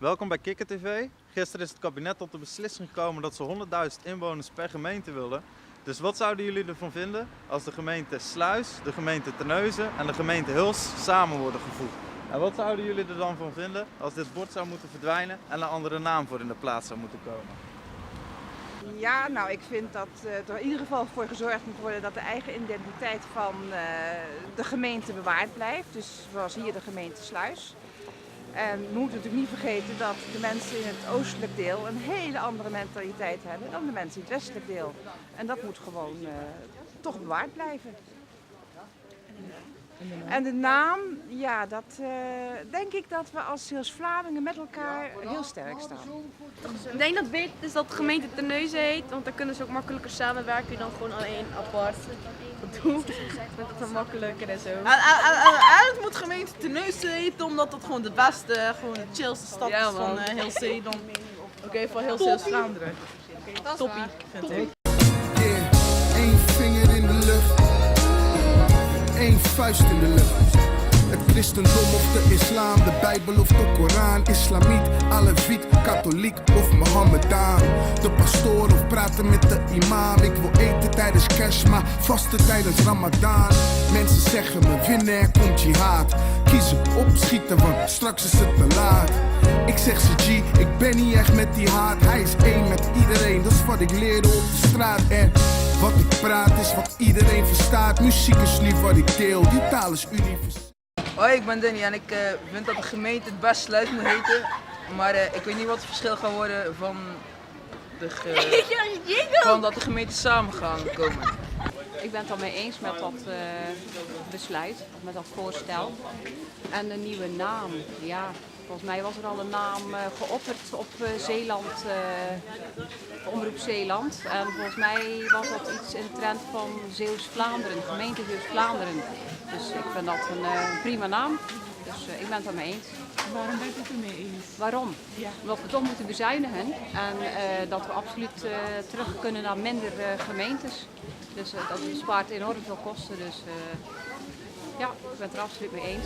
Welkom bij Kikker TV. Gisteren is het kabinet tot de beslissing gekomen dat ze 100.000 inwoners per gemeente wilden. Dus wat zouden jullie ervan vinden als de gemeente Sluis, de gemeente Terneuzen en de gemeente Huls samen worden gevoegd? En wat zouden jullie er dan van vinden als dit bord zou moeten verdwijnen en een andere naam voor in de plaats zou moeten komen? Ja, nou ik vind dat er in ieder geval voor gezorgd moet worden dat de eigen identiteit van de gemeente bewaard blijft. Dus zoals hier de gemeente Sluis. En we moeten natuurlijk niet vergeten dat de mensen in het oostelijk deel een hele andere mentaliteit hebben dan de mensen in het westelijk deel. En dat moet gewoon toch bewaard blijven. En de naam, ja, dat denk ik dat we als Zeeuws-Vlamingen met elkaar heel sterk staan. Ik denk dat het beter is dat de gemeente Terneuzen heet, want dan kunnen ze ook makkelijker samenwerken dan gewoon alleen apart doen. Ik vind dat dan makkelijker en zo. Eigenlijk moet gemeente Terneuzen heten, omdat het gewoon de beste, gewoon de chillste stad is van heel Zeeland. Oké, van heel Zeeuws-Vlaanderen. Toppie, vind ik. Eén vinger in de lucht, één vuist in de lucht. Het christendom of de islam, de bijbel of de Koran, islamiet, aleviet, katholiek of Mohammedaan. De pastoor of praten met de imam. Ik wil eten tijdens kerstma, vasten tijdens Ramadan. Mensen zeggen me winnen, er komt jihad. Kiezen, opschieten, want straks is het te laat. Ik zeg ze G, ik ben niet echt met die haat. Hij is één met iedereen, dat is wat ik leerde op de straat. En wat ik praat is wat iedereen verstaat. Muziek is nu wat ik deel, die taal is universeel. Hoi, ik ben Danny en ik vind dat de gemeente het best Sluis moet heten. Maar ik weet niet wat het verschil gaat worden van dat de gemeenten samen gaan komen. Ik ben het al mee eens met dat besluit, met dat voorstel. En een nieuwe naam, ja, volgens mij was er al een naam geopperd op Zeeland, Omroep Zeeland. En volgens mij was dat iets in de trend van Zeeuws-Vlaanderen, gemeente Zeeuws-Vlaanderen. Dus ik vind dat een prima naam, dus ik ben het er mee eens. Waarom ben je het ermee eens? Waarom? Ja. Omdat we toch moeten bezuinigen en dat we absoluut terug kunnen naar minder gemeentes. Dus dat bespaart enorm veel kosten. Dus ja, ik ben het er absoluut mee eens.